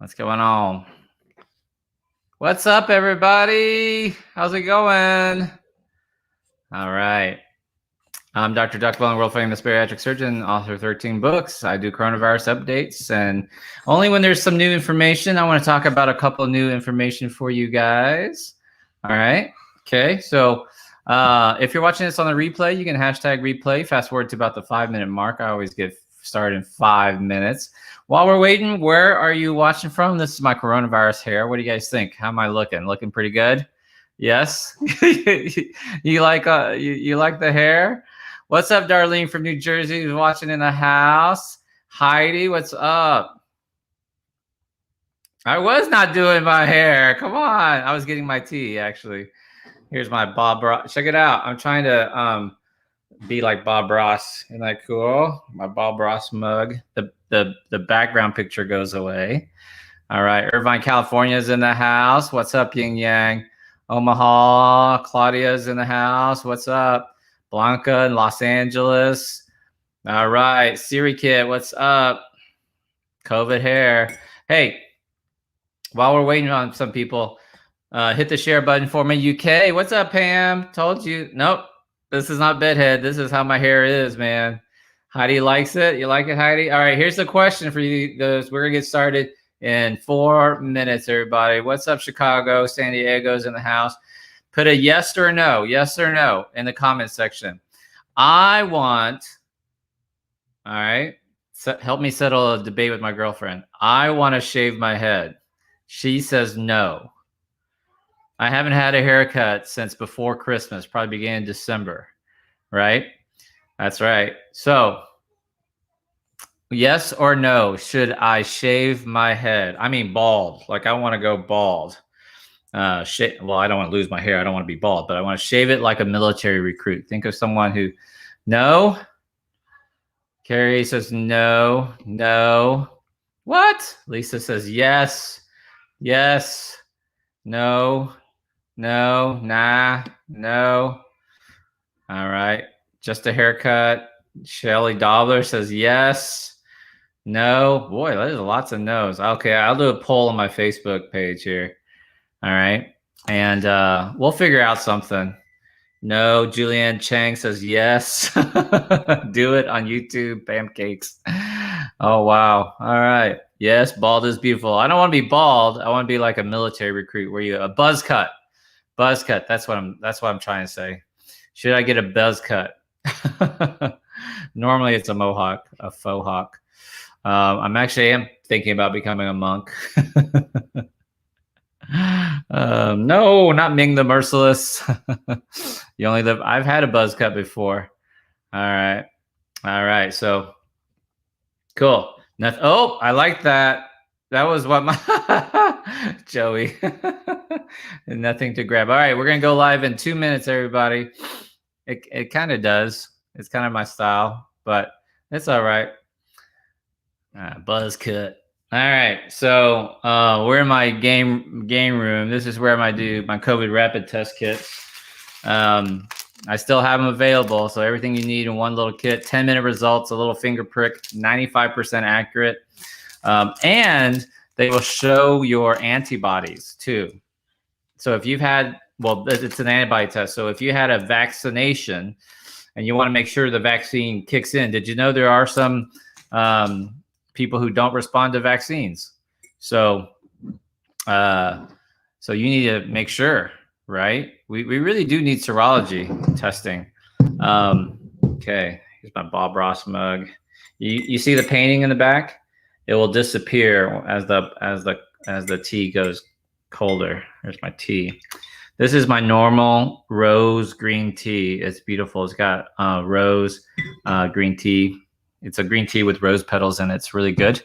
What's going on? What's up, everybody? How's it going? All right. I'm Dr. Duckbone, world famous bariatric surgeon, author of 13 books. I do coronavirus updates, and only when there's some new information, I want to talk about a couple of new information for you guys. All right. Okay. So if you're watching this on the replay, you can hashtag replay. Fast forward to about the 5-minute mark. I always get started in 5 minutes. While we're waiting, where are you watching from? This is my coronavirus hair. What do you guys think? How am I looking? Looking pretty good? Yes. You like you like the hair? What's up, Darlene from New Jersey, who's watching in the house? Heidi, what's up? I was not doing my hair. Come on. I was getting my tea, actually. Here's my Bob Ross. Check it out. I'm trying to be like Bob Ross. Isn't that cool? My Bob Ross mug. The background picture goes away. All right. Irvine, California is in the house. What's up, Yin Yang? Omaha, Claudia's in the house. What's up? Blanca in Los Angeles. All right. Siri Kit, what's up? COVID hair. Hey, while we're waiting on some people, hit the share button for me. UK, what's up, Pam? Told you. Nope. This is not bedhead. This is how my hair is, man. Heidi likes it. You like it, Heidi? All right, here's the question for you. We're going to get started in 4 minutes, everybody. What's up, Chicago? San Diego's in the house. Put a yes or no in the comment section. I want, all right, help me settle a debate with my girlfriend. I want to shave my head. She says no. I haven't had a haircut since before Christmas, probably began in December, right? That's right. So, yes or no, should I shave my head? I mean bald, like I want to go bald. Well, I don't want to lose my hair. I don't want to be bald, but I want to shave it like a military recruit. Think of someone who, no? Carrie says no, no. What? Lisa says yes, yes, no. No, nah, no. All right. Just a haircut. Shelly Dobler says yes. No. Boy, there's lots of no's. Okay, I'll do a poll on my Facebook page here. All right. And we'll figure out something. No. Julianne Chang says yes. Do it on YouTube. Pancakes. Oh, wow. All right. Yes, bald is beautiful. I don't want to be bald. I want to be like a military recruit where you a buzz cut. Buzz cut. That's what I'm trying to say. Should I get a buzz cut? Normally it's a mohawk, a faux hawk. I'm actually thinking about becoming a monk. No, not Ming the Merciless. You only live. I've had a buzz cut before. All right. So cool. Oh, I like that. That was what my Joey. Nothing to grab. All right, we're gonna go live in 2 minutes, everybody. It kind of does. It's kind of my style, but it's all right. Buzz cut. All right, so we're in my game room. This is where I do my COVID rapid test kits. I still have them available, so everything you need in one little kit. 10-minute results, a little finger prick, 95% accurate. And they will show your antibodies too. So if you've had, well, it's an antibody test. So if you had a vaccination and you want to make sure the vaccine kicks in, did you know there are some people who don't respond to vaccines? So, so you need to make sure, right? We really do need serology testing. Okay, here's my Bob Ross mug. You see the painting in the back? It will disappear as the tea goes colder. Here's my tea. This is my normal rose green tea. It's beautiful. It's got rose green tea. It's a green tea with rose petals in it. It's really good.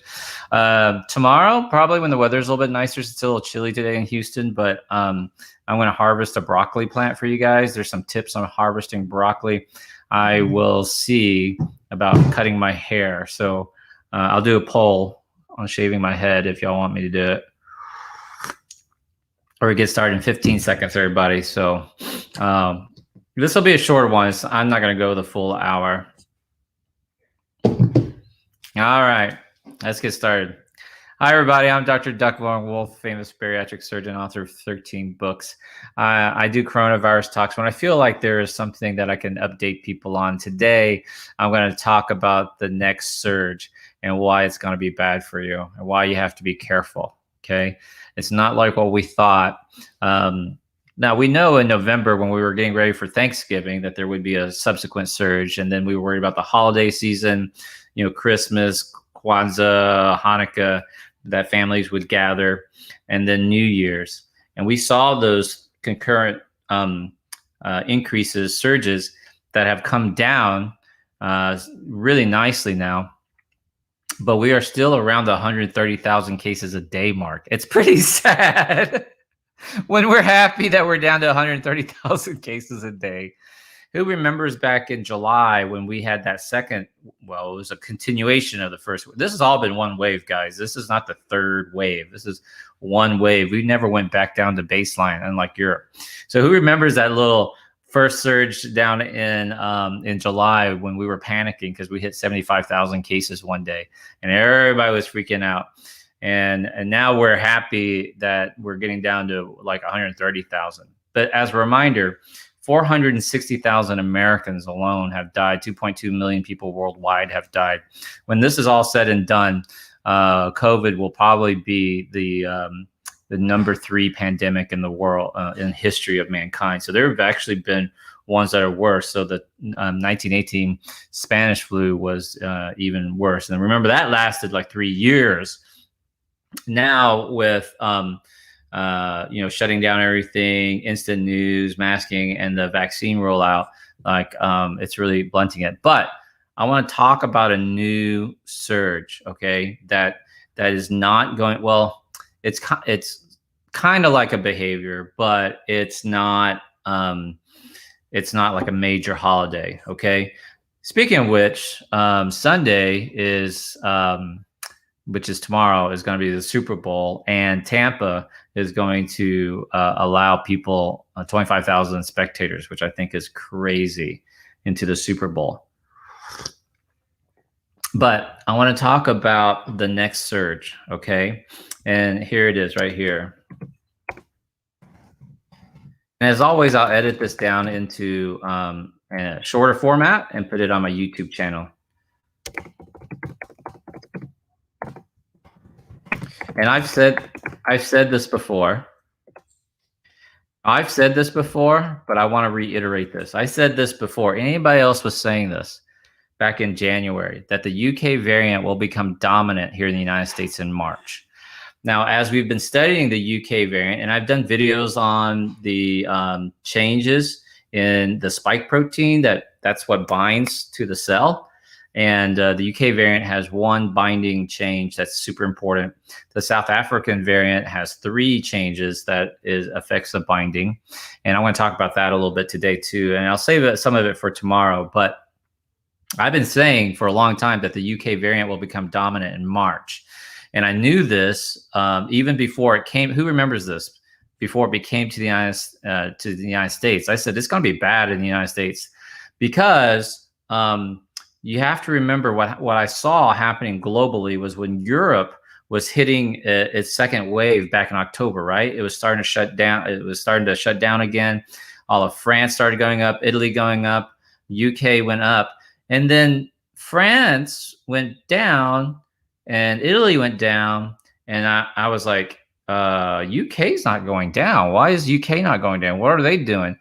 Tomorrow, probably when the weather's a little bit nicer, it's still a little chilly today in Houston, but I'm going to harvest a broccoli plant for you guys. There's some tips on harvesting broccoli. I will see about cutting my hair. So I'll do a poll on shaving my head if y'all want me to do it. Or we get started in 15 seconds, everybody. So this will be a short one. I'm not going to go the full hour. All right, let's get started. Hi, everybody. I'm Dr. Duck Long Wolf, famous bariatric surgeon, author of 13 books. I do coronavirus talks when I feel like there is something that I can update people on. Today, I'm going to talk about the next surge and why it's going to be bad for you and why you have to be careful. Okay. It's not like what we thought. Now, we know in November when we were getting ready for Thanksgiving that there would be a subsequent surge. And then we were worried about the holiday season, Christmas, Kwanzaa, Hanukkah, that families would gather, and then New Year's. And we saw those concurrent increases, surges that have come down really nicely now. But we are still around the 130,000 cases a day mark. It's pretty sad when we're happy that we're down to 130,000 cases a day. Who remembers back in July when we had that second, well, it was a continuation of the first. This has all been one wave, guys. This is not the third wave. This is one wave. We never went back down to baseline, unlike Europe. So who remembers that little first surge down in July when we were panicking because we hit 75,000 cases one day and everybody was freaking out. And now we're happy that we're getting down to like 130,000. But as a reminder, 460,000 Americans alone have died. 2.2 million people worldwide have died. When this is all said and done, COVID will probably be the number 3 pandemic in the world in history of mankind. So there have actually been ones that are worse. So the 1918 Spanish flu was even worse. And remember, that lasted like 3 years. Now with shutting down everything, instant news, masking, and the vaccine rollout, it's really blunting it. But I want to talk about a new surge, okay? That is not going well. It's kind of like a behavior, but it's not like a major holiday, okay? Speaking of which, Sunday is which is tomorrow, is going to be the Super Bowl, and Tampa is going to allow people 25,000 spectators, which I think is crazy, into the Super Bowl. But I want to talk about the next surge, okay? And here it is right here. And as always, I'll edit this down into a shorter format and put it on my YouTube channel. And I've said this before. I've said this before, but I want to reiterate this. I said this before anybody else was saying this back in January, that the UK variant will become dominant here in the United States in March. Now, as we've been studying the UK variant, and I've done videos on the changes in the spike protein, that's what binds to the cell. And the UK variant has one binding change that's super important. The South African variant has 3 changes that affects the binding. And I want to talk about that a little bit today too. And I'll save some of it for tomorrow. But I've been saying for a long time that the UK variant will become dominant in March. And I knew this even before it came. Who remembers this? Before it became to the United States, I said it's going to be bad in the United States because you have to remember what I saw happening globally was when Europe was hitting its second wave back in October, right? It was starting to shut down. It was starting to shut down again. All of France started going up, Italy going up, UK went up. And then France went down and Italy went down. And I was like, UK's not going down. Why is UK not going down? What are they doing?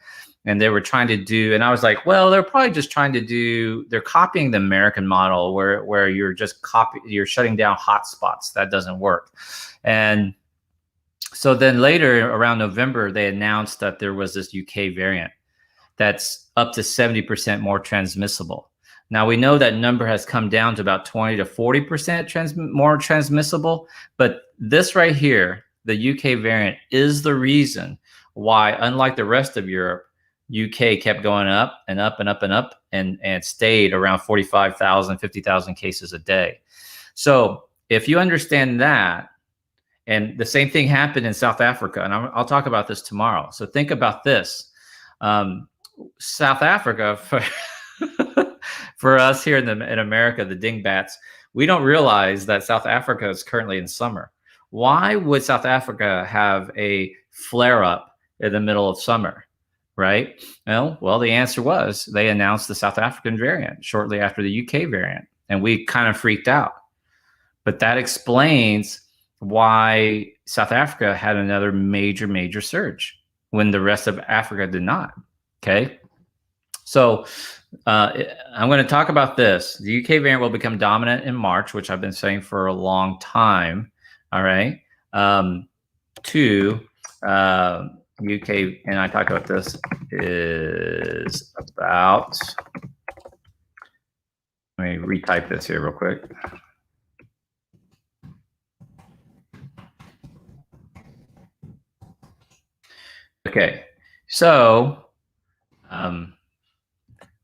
And they were trying to do, and I was like, well, they're probably just trying to do, they're copying the American model where you're just you're shutting down hotspots. That doesn't work. And so then later around November, they announced that there was this UK variant that's up to 70% more transmissible. Now we know that number has come down to about 20 to 40% more transmissible, but this right here, the UK variant, is the reason why, unlike the rest of Europe, UK kept going up and up and up and up and stayed around 45,000, 50,000 cases a day. So if you understand that, and the same thing happened in South Africa, and I'll talk about this tomorrow. So think about this. South Africa, for us here in America, the dingbats, We don't realize that South Africa is currently in summer. Why would South Africa have a flare up in the middle of summer? Right? Well, the answer was they announced the South African variant shortly after the UK variant, and we kind of freaked out. But that explains why South Africa had another major surge when the rest of Africa did not. Okay. So I'm going to talk about this. The UK variant will become dominant in March, which I've been saying for a long time. All right. UK, and I talked about this, is about, let me retype this here real quick. Okay, so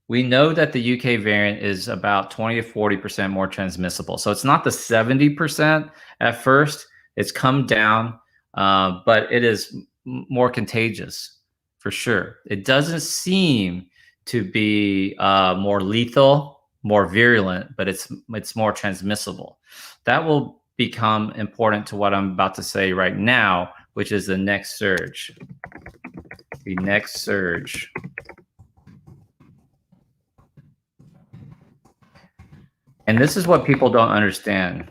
we know that the UK variant is about 20 to 40% more transmissible. So it's not the 70% at first. It's come down, but it is more contagious for sure. It doesn't seem to be more lethal, more virulent, but it's more transmissible. That will become important to what I'm about to say right now, which is the next surge. The next surge. And this is what people don't understand.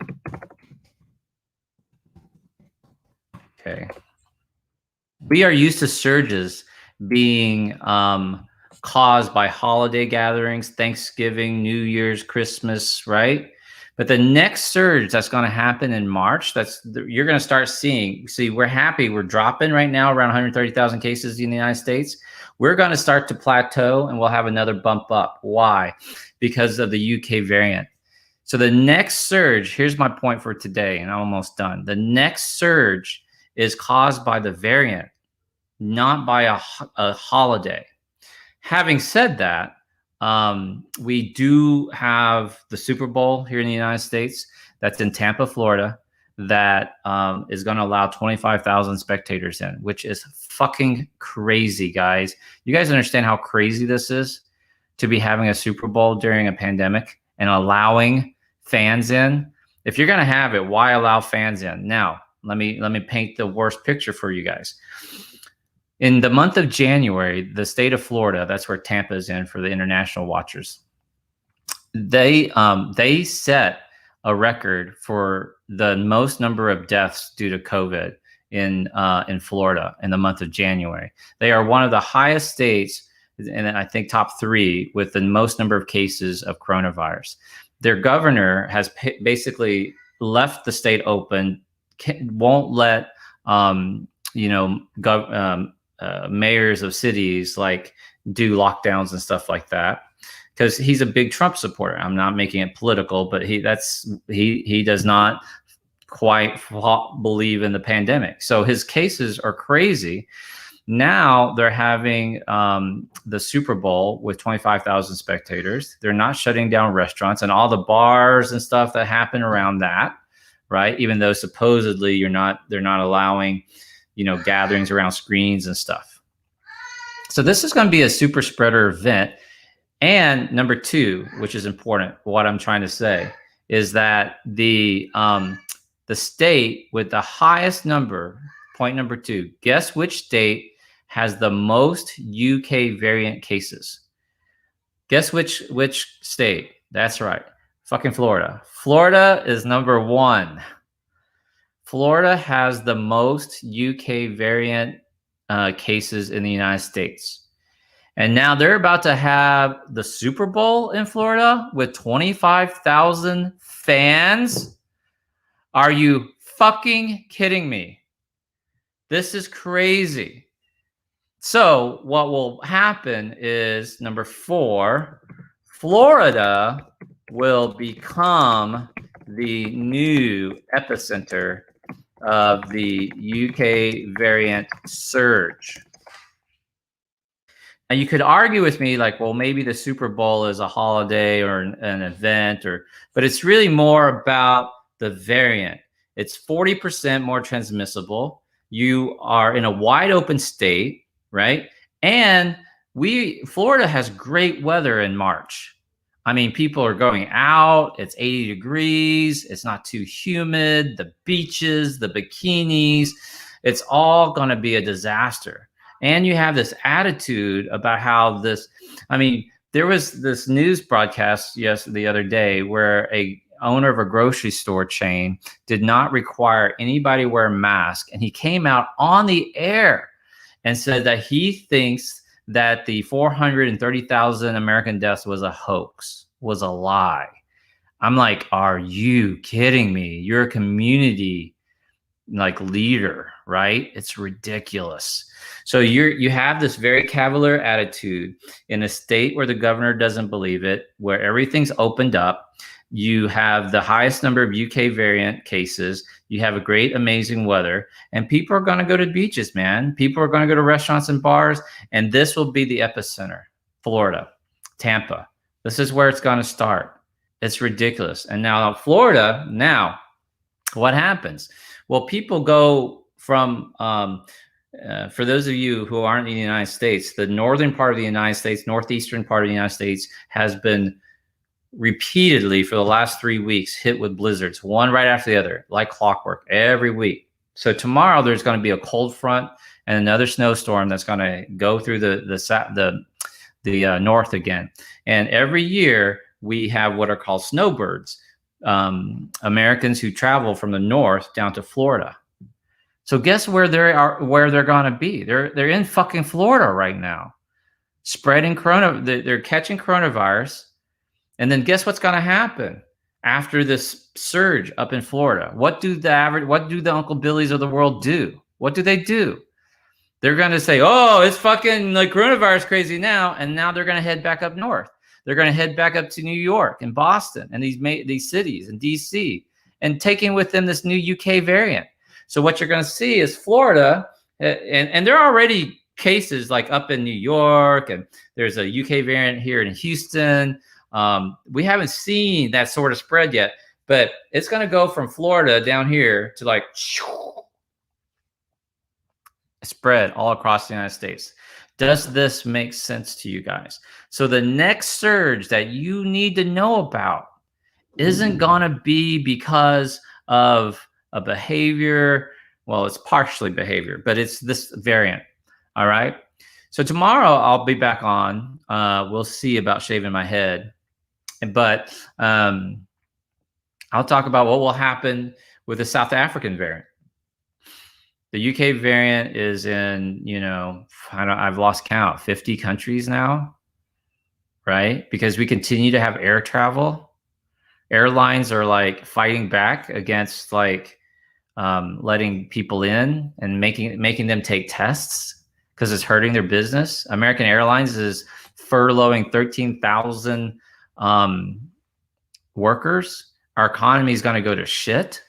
Okay. We are used to surges being caused by holiday gatherings, Thanksgiving, New Year's, Christmas, right? But the next surge that's going to happen in March, you're going to start seeing. See, we're happy. We're dropping right now around 130,000 cases in the United States. We're going to start to plateau, and we'll have another bump up. Why? Because of the UK variant. So the next surge, here's my point for today, and I'm almost done. The next surge is caused by the variant, not by a holiday. Having said that, we do have the Super Bowl here in the United States. That's in Tampa, Florida. That is going to allow 25,000 spectators in, which is fucking crazy, guys. You guys understand how crazy this is to be having a Super Bowl during a pandemic and allowing fans in? If you're going to have it, why allow fans in? Now, let me paint the worst picture for you guys. In the month of January, the state of Florida, that's where Tampa is in for the international watchers, they set a record for the most number of deaths due to COVID in Florida in the month of January. They are one of the highest states, and I think top 3 with the most number of cases of coronavirus. Their governor has basically left the state open, won't let mayors of cities like do lockdowns and stuff like that, because he's a big Trump supporter. I'm not making it political, but he does not quite believe in the pandemic. So his cases are crazy. Now they're having the Super Bowl with 25,000 spectators. They're not shutting down restaurants and all the bars and stuff that happen around that, right? Even though supposedly they're not allowing, gatherings around screens and stuff. So this is going to be a super spreader event. And number 2, which is important, what I'm trying to say is that the state with the highest number, point number 2, guess which state has the most UK variant cases? Guess which state? That's right. Fucking Florida. Florida is number 1. Florida has the most UK variant cases in the United States. And now they're about to have the Super Bowl in Florida with 25,000 fans. Are you fucking kidding me? This is crazy. So what will happen is, number 4, Florida will become the new epicenter of the UK variant surge. Now you could argue with me like, well, maybe the Super Bowl is a holiday or an event, but it's really more about the variant. It's 40% more transmissible. You are in a wide open state, right? And Florida has great weather in March. I mean, people are going out. It's 80 degrees. It's not too humid. The beaches, the bikinis, it's all going to be a disaster. And you have this attitude about how this, I mean, there was this news broadcast the other day where a owner of a grocery store chain did not require anybody wear a mask. And he came out on the air and said that he thinks that the 430,000 American deaths was a hoax, was a lie. I'm like, are you kidding me? You're a community like leader, right? It's ridiculous. So you have this very cavalier attitude in a state where the governor doesn't believe it, where everything's opened up. You have the highest number of UK variant cases. You have a great, amazing weather, and people are going to go to beaches, man. People are going to go to restaurants and bars, and this will be the epicenter. Florida, Tampa. This is where it's going to start. It's ridiculous. And now Florida, now what happens? Well, people go from, for those of you who aren't in the United States, the northern part of the United States, northeastern part of the United States has been repeatedly for the last 3 weeks hit with blizzards, one right after the other, like clockwork, every week. So tomorrow there's going to be a cold front and another snowstorm that's going to go through the north again. And every year we have what are called snowbirds, Americans who travel from the north down to Florida. So guess where they're going to be? They're in fucking Florida right now, spreading they're catching coronavirus. And then guess what's going to happen after this surge up in Florida? What do the Uncle Billies of the world do? What do they do? They're going to say, oh, it's fucking like coronavirus crazy now. And now they're going to head back up north. They're going to head back up to New York and Boston and these cities and DC, and taking with them this new UK variant. So what you're going to see is Florida, and there are already cases like up in New York, and there's a UK variant here in Houston. We haven't seen that sort of spread yet, but it's going to go from Florida down here to like spread all across the United States. Does this make sense to you guys? So the next surge that you need to know about isn't going to be because of a behavior. Well, it's partially behavior, but it's this variant. All right. So tomorrow I'll be back on. We'll see about shaving my head. But I'll talk about what will happen with the South African variant. The UK variant is in, I've lost count, 50 countries now, right? Because we continue to have air travel. Airlines are like fighting back against like letting people in and making them take tests because it's hurting their business. American Airlines is furloughing 13,000 workers. Our economy is going to go to shit,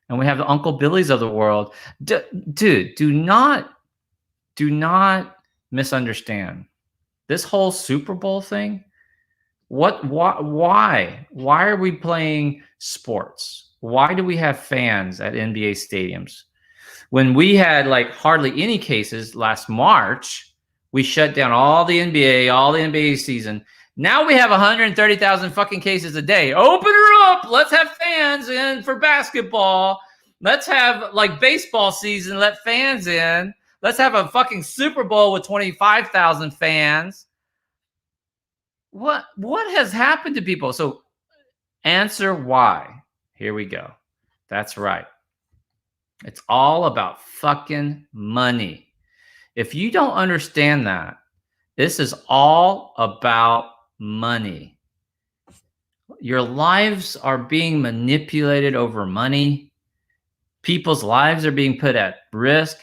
and we have the Uncle Billies of the world. Dude, do not misunderstand this whole Super Bowl thing. Why are we playing sports? Why do we have fans at NBA stadiums? When we had like hardly any cases last March, we shut down all the NBA season. Now we have 130,000 fucking cases a day. Open her up. Let's have fans in for basketball. Let's have like baseball season. Let fans in. Let's have a fucking Super Bowl with 25,000 fans. What has happened to people? So answer why. Here we go. That's right. It's all about fucking money. If you don't understand that, this is all about money. Your lives are being manipulated over money. People's lives are being put at risk.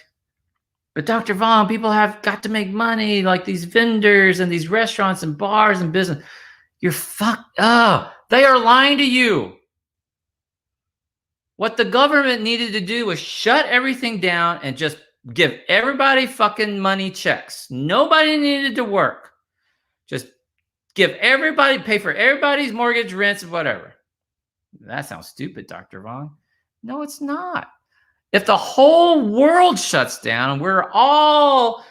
But Dr. Vaughn, people have got to make money, like these vendors and these restaurants and bars and business. You're fucked up. They are lying to you. What the government needed to do was shut everything down and just give everybody fucking money checks. Nobody needed to work. Just give everybody, pay for everybody's mortgage, rents, and whatever. That sounds stupid, Dr. Vaughn. No, it's not. If the whole world shuts down,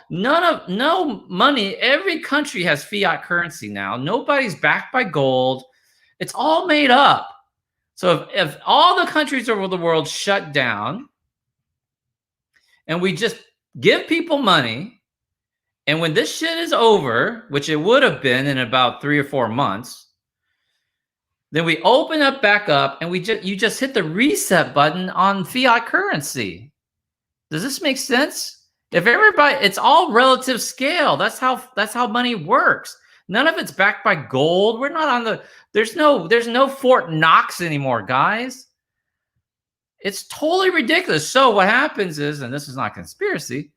no money, every country has fiat currency now. Nobody's backed by gold. It's all made up. So if all the countries over the world shut down and we just give people money, and when this shit is over, which it would have been in about 3 or 4 months, then we open up back up and you just hit the reset button on fiat currency. Does this make sense? If everybody, it's all relative scale. That's how money works. None of it's backed by gold. We're not on the, there's no Fort Knox anymore, guys. It's totally ridiculous. So what happens is, and this is not conspiracy,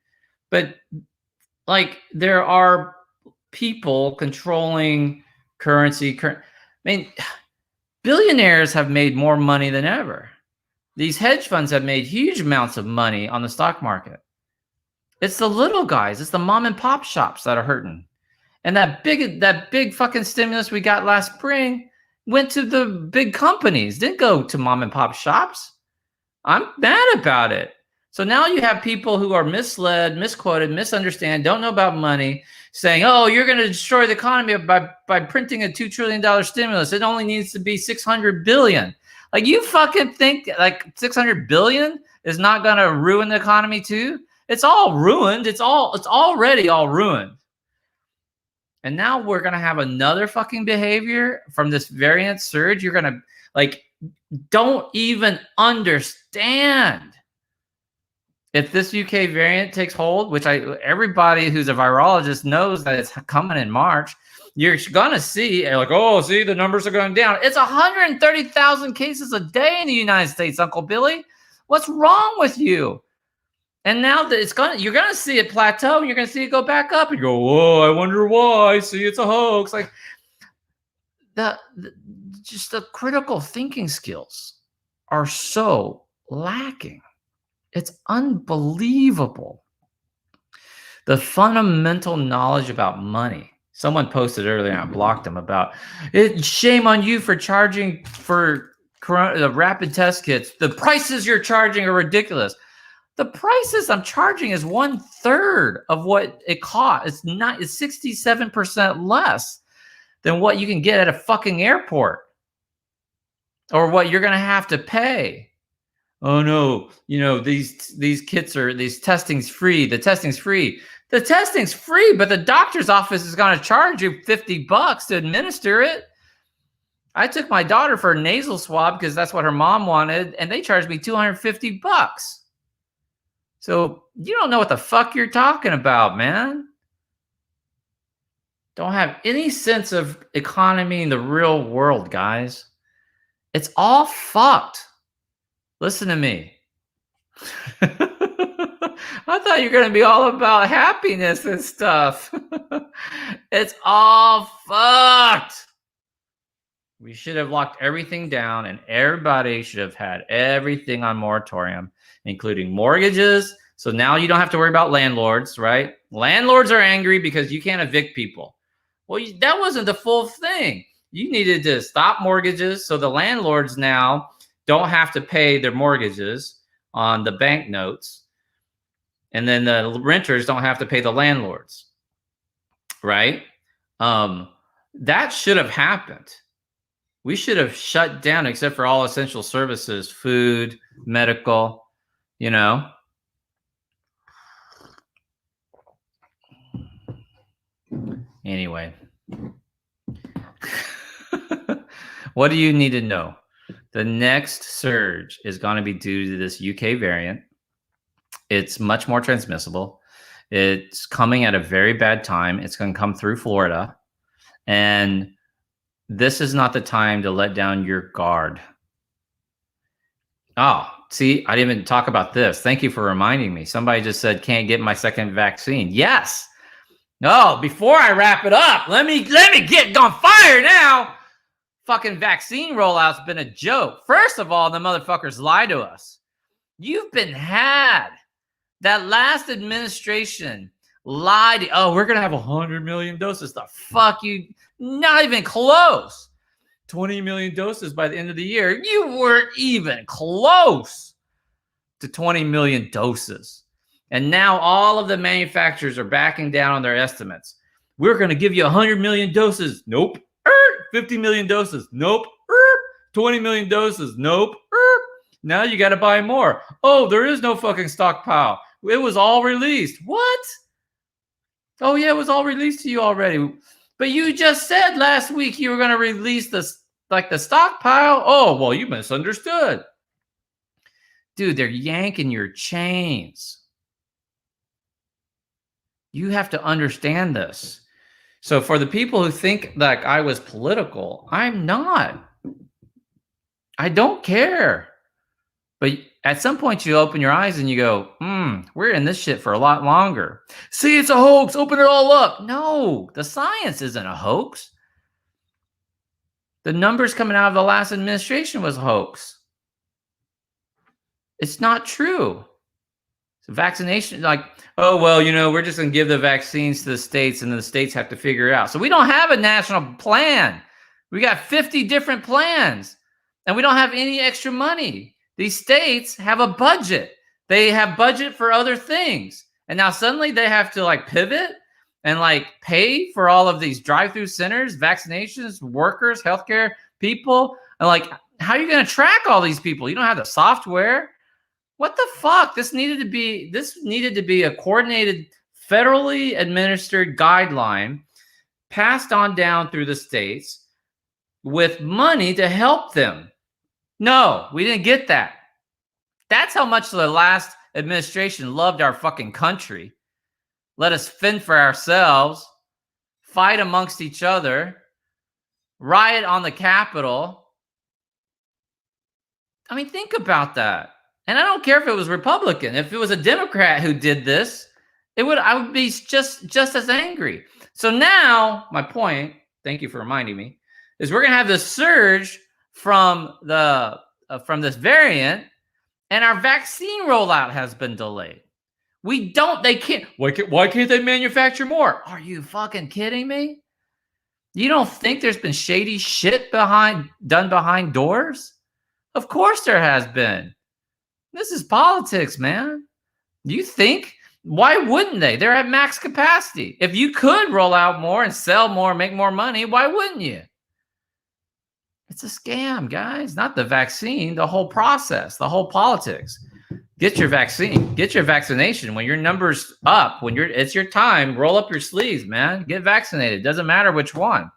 but like there are people controlling currency. I mean, billionaires have made more money than ever. These hedge funds have made huge amounts of money on the stock market. It's the little guys. It's the mom and pop shops that are hurting. And that big fucking stimulus we got last spring went to the big companies, didn't go to mom and pop shops. I'm mad about it. So now you have people who are misled, misquoted, misunderstand, don't know about money, saying, oh, you're going to destroy the economy by printing a $2 trillion stimulus. It only needs to be 600 billion. Like, you fucking think like 600 billion is not going to ruin the economy too? It's all ruined. It's already all ruined. And now we're going to have another fucking behavior from this variant surge. You're going to, like, don't even understand. If this UK variant takes hold, which everybody who's a virologist knows that it's coming in March, you're going to see, like, oh, see, the numbers are going down. It's 130,000 cases a day in the United States, Uncle Billy. What's wrong with you? And now that you're going to see it plateau, and you're going to see it go back up, and you go, whoa, I wonder why. See, it's a hoax. Like, just the critical thinking skills are so lacking. It's unbelievable. The fundamental knowledge about money. Someone posted earlier, and I blocked them, about it. Shame on you for charging for the rapid test kits. The prices you're charging are ridiculous. The prices I'm charging is 1/3 of what it costs. It's 67% less than what you can get at a fucking airport, or what you're going to have to pay. Oh no, these kits are, these testing's free. The testing's free. The testing's free, but the doctor's office is going to charge you $50 to administer it. I took my daughter for a nasal swab because that's what her mom wanted, and they charged me $250. So you don't know what the fuck you're talking about, man. Don't have any sense of economy in the real world, guys. It's all fucked. Listen to me. I thought you were going to be all about happiness and stuff. It's all fucked. We should have locked everything down, and everybody should have had everything on moratorium, including mortgages. So now you don't have to worry about landlords, right? Landlords are angry because you can't evict people. Well, that wasn't the full thing. You needed to stop mortgages so the landlords now don't have to pay their mortgages on the bank notes. And then the renters don't have to pay the landlords, right? That should have happened. We should have shut down, except for all essential services, food, medical, Anyway, what do you need to know? The next surge is going to be due to this UK variant. It's much more transmissible. It's coming at a very bad time. It's going to come through Florida. And this is not the time to let down your guard. Oh, see, I didn't even talk about this. Thank you for reminding me. Somebody just said, can't get my second vaccine. Yes. No, before I wrap it up, let me get on fire now. Fucking vaccine rollout's been a joke. First of all, the motherfuckers lie to us. You've been had. That last administration lied. Oh, we're going to have 100 million doses. The fuck you? Not even close. 20 million doses by the end of the year. You weren't even close to 20 million doses. And now all of the manufacturers are backing down on their estimates. We're going to give you 100 million doses. Nope. Er, 50 million doses. Nope. 20 million doses. Nope. Now you got to buy more. Oh, there is no fucking stockpile. It was all released. What? Oh, yeah, it was all released to you already. But you just said last week you were going to release the stockpile. Oh, well, you misunderstood. Dude, they're yanking your chains. You have to understand this. So for the people who think like I was political, I'm not. I don't care. But at some point you open your eyes and you go, we're in this shit for a lot longer. See, it's a hoax. Open it all up. No, the science isn't a hoax. The numbers coming out of the last administration was a hoax. It's not true. So vaccination, like, oh, well, we're just going to give the vaccines to the states and then the states have to figure it out. So we don't have a national plan. We got 50 different plans and we don't have any extra money. These states have a budget. They have budget for other things. And now suddenly they have to like pivot and like pay for all of these drive-through centers, vaccinations, workers, healthcare people. And like, how are you going to track all these people? You don't have the software. What the fuck? This needed to be a coordinated, federally administered guideline passed on down through the states with money to help them. No, we didn't get that. That's how much the last administration loved our fucking country. Let us fend for ourselves, fight amongst each other, riot on the Capitol. I mean, think about that. And I don't care if it was Republican. If it was a Democrat who did this, I would be just as angry. So now, my point, thank you for reminding me, is we're going to have this surge from this variant, and our vaccine rollout has been delayed. Why can't they manufacture more? Are you fucking kidding me? You don't think there's been shady shit done behind doors? Of course there has been. This is politics, man. You think? Why wouldn't they? They're at max capacity. If you could roll out more and sell more, make more money, why wouldn't you? It's a scam, guys. Not the vaccine, the whole process, the whole politics. Get your vaccine, get your vaccination. When your number's up, it's your time, roll up your sleeves, man. Get vaccinated. Doesn't matter which one.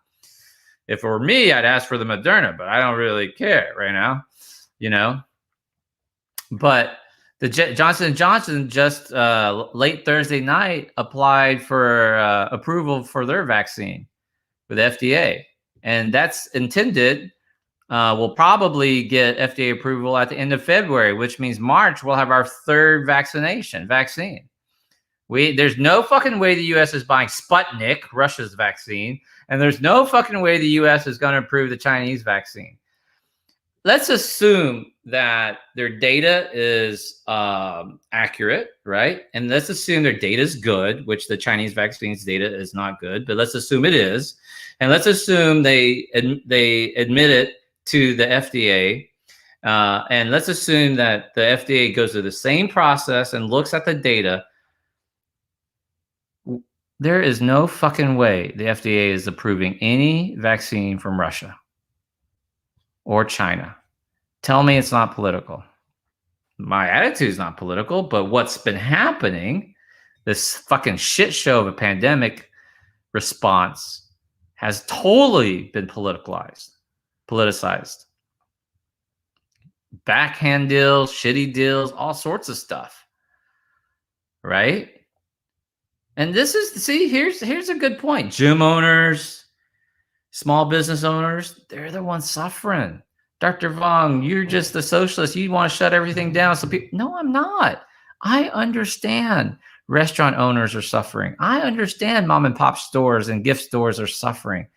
If it were me, I'd ask for the Moderna, but I don't really care right now, But the Johnson & Johnson just late Thursday night applied for approval for their vaccine with the FDA. And that's intended, we'll probably get FDA approval at the end of February, which means March we'll have our third vaccine. There's no fucking way the U.S. is buying Sputnik, Russia's vaccine, and there's no fucking way the U.S. is going to approve the Chinese vaccine. Let's assume that their data is accurate, right? And let's assume their data is good, which the Chinese vaccines data is not good, but let's assume it is. And let's assume they admit it to the FDA. And let's assume that the FDA goes through the same process and looks at the data. There is no fucking way the FDA is approving any vaccine from Russia or China. Tell me it's not political. My attitude is not political, but what's been happening, this fucking shit show of a pandemic response has totally been politicized. Backhand deals, shitty deals, all sorts of stuff. Right? And here's a good point. Gym owners, small business owners, they're the ones suffering. Dr. Vong, you're just a socialist. You want to shut everything down. No, I'm not. I understand restaurant owners are suffering. I understand mom and pop stores and gift stores are suffering.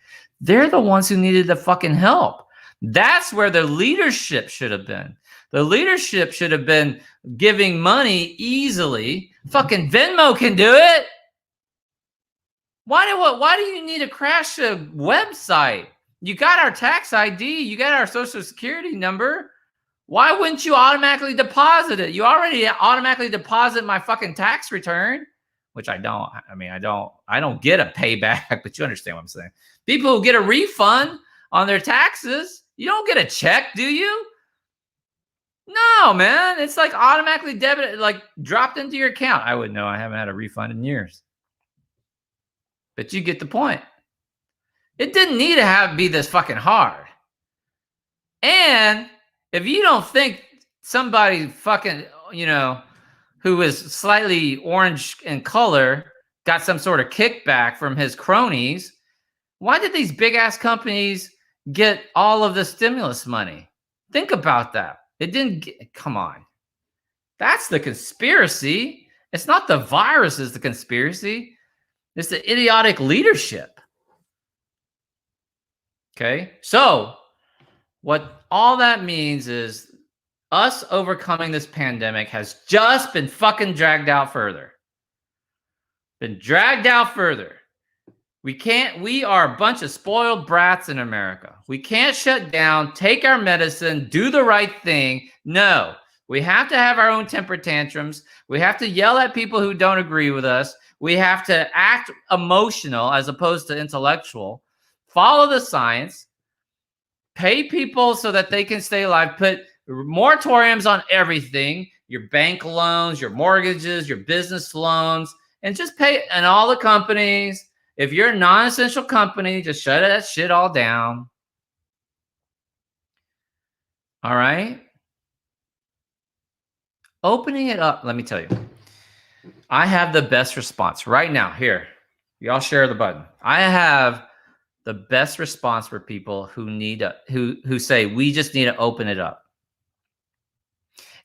They're the ones who needed the fucking help. That's where the leadership should have been. The leadership should have been giving money easily. Fucking Venmo can do it. Why do you need to crash a website? You got our tax ID. You got our social security number. Why wouldn't you automatically deposit it? You already automatically deposit my fucking tax return, which I don't. I mean, I don't get a payback, but you understand what I'm saying. People who get a refund on their taxes. You don't get a check, do you? No, man. It's like automatically debited, like dropped into your account. I would know. I haven't had a refund in years. But you get the point. It didn't need to be this fucking hard. And if you don't think somebody fucking, who is slightly orange in color got some sort of kickback from his cronies, why did these big ass companies get all of the stimulus money? Think about that. It didn't get, come on. That's the conspiracy. It's not the virus is the conspiracy. It's the idiotic leadership. Okay. So what all that means is us overcoming this pandemic has just been fucking dragged out further. Been dragged out further. We are a bunch of spoiled brats in America. We can't shut down, take our medicine, do the right thing. No, we have to have our own temper tantrums. We have to yell at people who don't agree with us. We have to act emotional as opposed to intellectual. Follow the science. Pay people so that they can stay alive. Put moratoriums on everything, your bank loans, your mortgages, your business loans, and just pay, and all the companies. If you're a non-essential company, just shut that shit all down. All right? Opening it up, let me tell you. I have the best response right now. Here, y'all share the button. I have the best response for people who need who say we just need to open it up.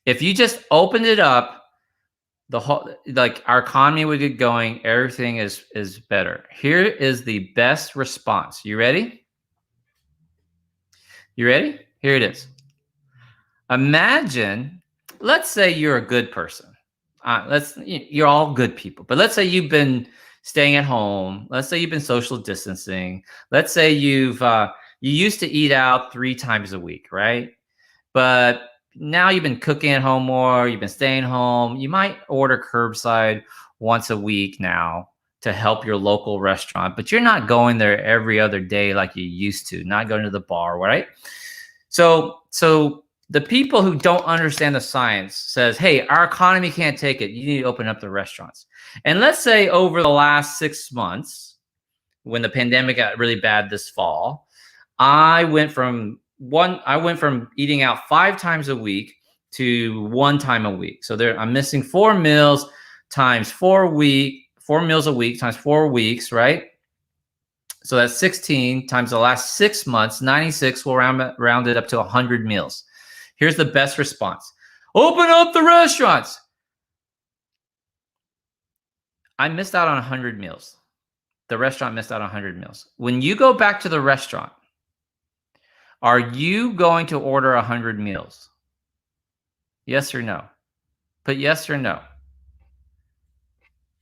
If you just open it up, the whole, like, our economy would get going. Everything is better. Here is the best response. You ready? You ready? Here it is. Imagine, let's say you're a good person. You're all good people, but let's say you've been staying at home. Let's say you've been social distancing. Let's say you used to eat out 3 times a week, right? But now you've been cooking at home more. You've been staying home. You might order curbside once a week now to help your local restaurant, but you're not going there every other day like you used to, not going to the bar, right? So the people who don't understand the science says, hey, our economy can't take it. You need to open up the restaurants. And let's say over the last 6 months, when the pandemic got really bad this fall, I went from eating out 5 times a week to 1 time a week. So I'm missing 4 meals times 4 meals a week times 4 weeks, right? So that's 16 times the last 6 months, 96. We'll round it up to 100 meals. Here's the best response. Open up the restaurants. I missed out on 100 meals. The restaurant missed out on 100 meals. When you go back to the restaurant, are you going to order 100 meals? Yes or no? Put yes or no.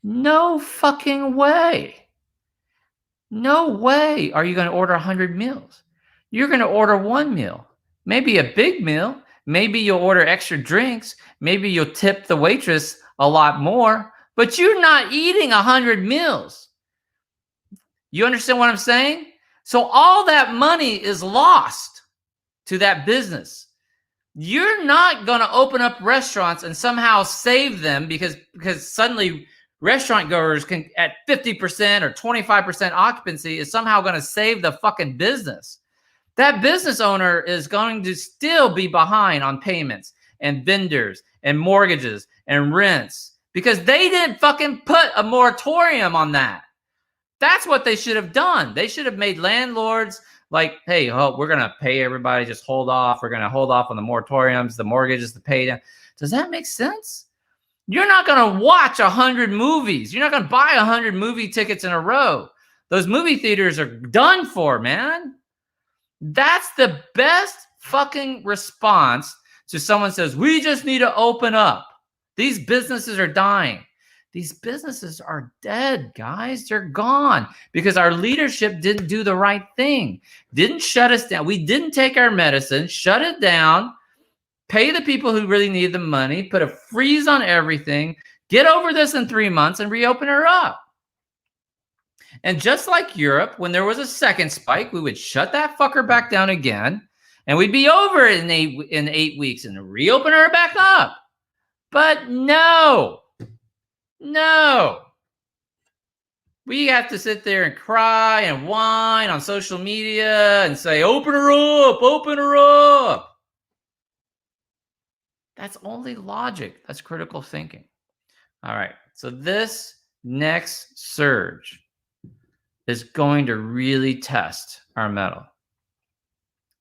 No fucking way. No way are you going to order 100 meals. You're going to order 1 meal. Maybe a big meal. Maybe you'll order extra drinks. Maybe you'll tip the waitress a lot more. But you're not eating 100 meals. You understand what I'm saying? So all that money is lost to that business. You're not going to open up restaurants and somehow save them because suddenly restaurant goers can at 50% or 25% occupancy is somehow going to save the fucking business. That business owner is going to still be behind on payments and vendors and mortgages and rents because they didn't fucking put a moratorium on that. That's what they should have done. They should have made landlords like, hey, we're going to pay everybody. Just hold off. We're going to hold off on the moratoriums, the mortgages, the pay down. Does that make sense? You're not going to watch 100 movies. You're not going to buy 100 movie tickets in a row. Those movie theaters are done for, man. That's the best fucking response to someone says, we just need to open up. These businesses are dying. These businesses are dead, guys. They're gone because our leadership didn't do the right thing. Didn't shut us down. We didn't take our medicine, shut it down, pay the people who really need the money, put a freeze on everything, get over this in 3 months and reopen her up. And just like Europe, when there was a second spike, we would shut that fucker back down again, and we'd be over it in 8 weeks and reopen her back up. But no. We have to sit there and cry and whine on social media and say, open her up. That's only logic. That's critical thinking. All right. So this next surge is going to really test our mettle.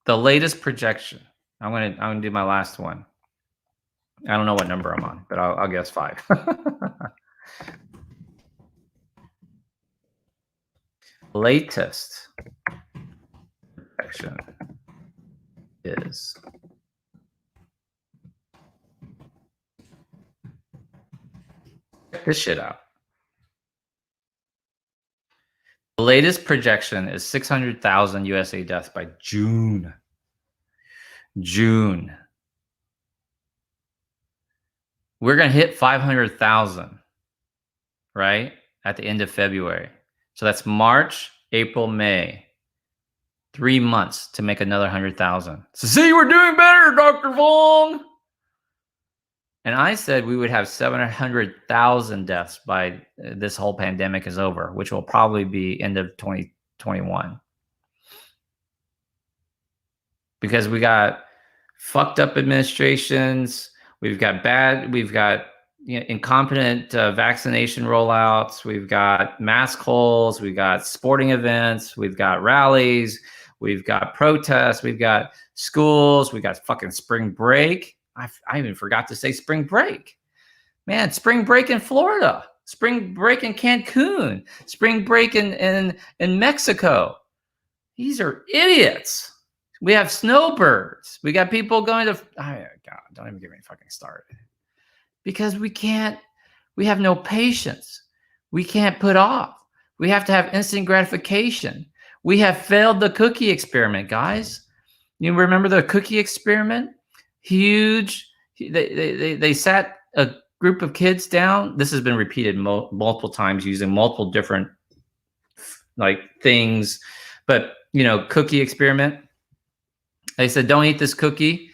The latest projection. I'm gonna do my last one. I don't know what number I'm on, but I'll guess 5. Latest projection is check this shit out. The latest projection is 600,000 USA deaths by June. We're going to hit 500,000, right? At the end of February. So that's March, April, May. 3 months to make another 100,000. So see, we're doing better, Dr. Vong. And I said we would have 700,000 deaths by this whole pandemic is over, which will probably be end of 2021. Because we got fucked up administrations, we've got incompetent vaccination rollouts, we've got mask holes, we've got sporting events, we've got rallies, we've got protests, we've got schools, we've got fucking spring break. I even forgot to say spring break. Man, spring break in Florida, spring break in Cancun, spring break in Mexico. These are idiots. We have snowbirds. We got people going to, God, don't even get me fucking started. Because we have no patience. We can't put off. We have to have instant gratification. We have failed the cookie experiment, guys. You remember the cookie experiment? Huge. They sat a group of kids down. This has been repeated multiple times using multiple different things. But, cookie experiment. They said, don't eat this cookie.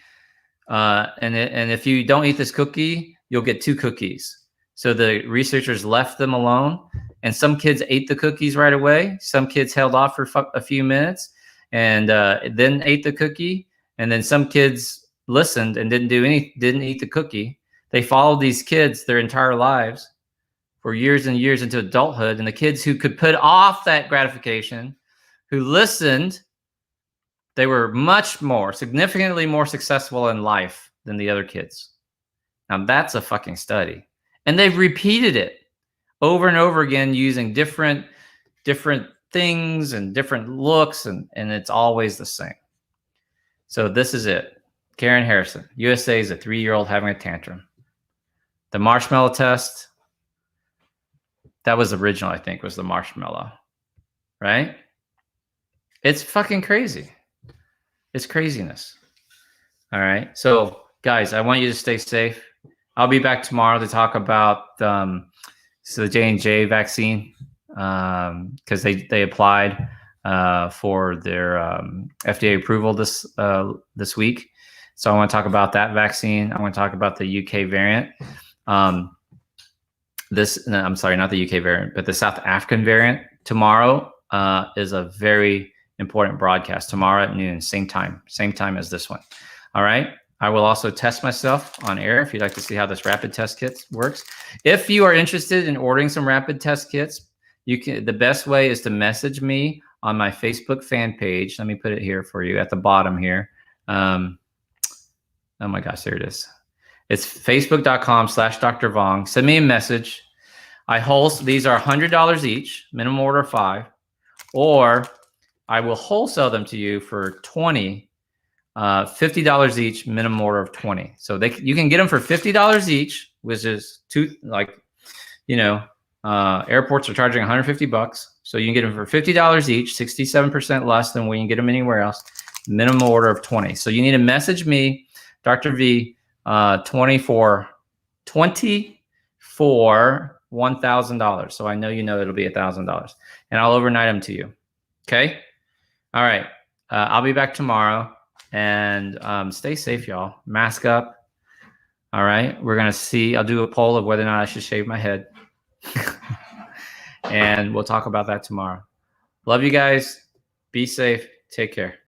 And if you don't eat this cookie, you'll get 2 cookies. So the researchers left them alone, and some kids ate the cookies right away. Some kids held off for a few minutes and then ate the cookie. And then some kids listened and didn't eat the cookie. They followed these kids their entire lives for years and years into adulthood. And the kids who could put off that gratification, who listened, they were significantly more successful in life than the other kids. Now that's a fucking study. And they've repeated it over and over again using different things and different looks, and it's always the same. So this is it. Karen Harrison, USA is a 3-year-old having a tantrum. The marshmallow test, that was original, I think, was the marshmallow, right? It's fucking crazy. It's craziness. All right. So guys, I want you to stay safe. I'll be back tomorrow to talk about the J&J vaccine because they applied for their FDA approval this week. So I want to talk about that vaccine. I want to talk about the UK variant. I'm sorry, not the UK variant, but the South African variant. Tomorrow is a very important broadcast. Tomorrow at noon, same time as this one. All right. I will also test myself on air if you'd like to see how this rapid test kit works. If you are interested in ordering some rapid test kits, the best way is to message me on my Facebook fan page. Let me put it here for you at the bottom here. Oh my gosh, there it is. It's facebook.com/Dr. Vong. Send me a message. These are $100 each, minimum order 5, or I will wholesale them to you for $50 each, minimum order of 20. So you can get them for $50 each, which is airports are charging $150. So you can get them for $50 each, 67% less than when you get them anywhere else. Minimum order of 20. So you need to message me, Dr. V, 24 $1,000. So I know you know it'll be $1,000, and I'll overnight them to you. Okay. All right. I'll be back tomorrow, and stay safe, y'all. Mask up. All right. We're gonna see. I'll do a poll of whether or not I should shave my head, and we'll talk about that tomorrow. Love you guys. Be safe. Take care.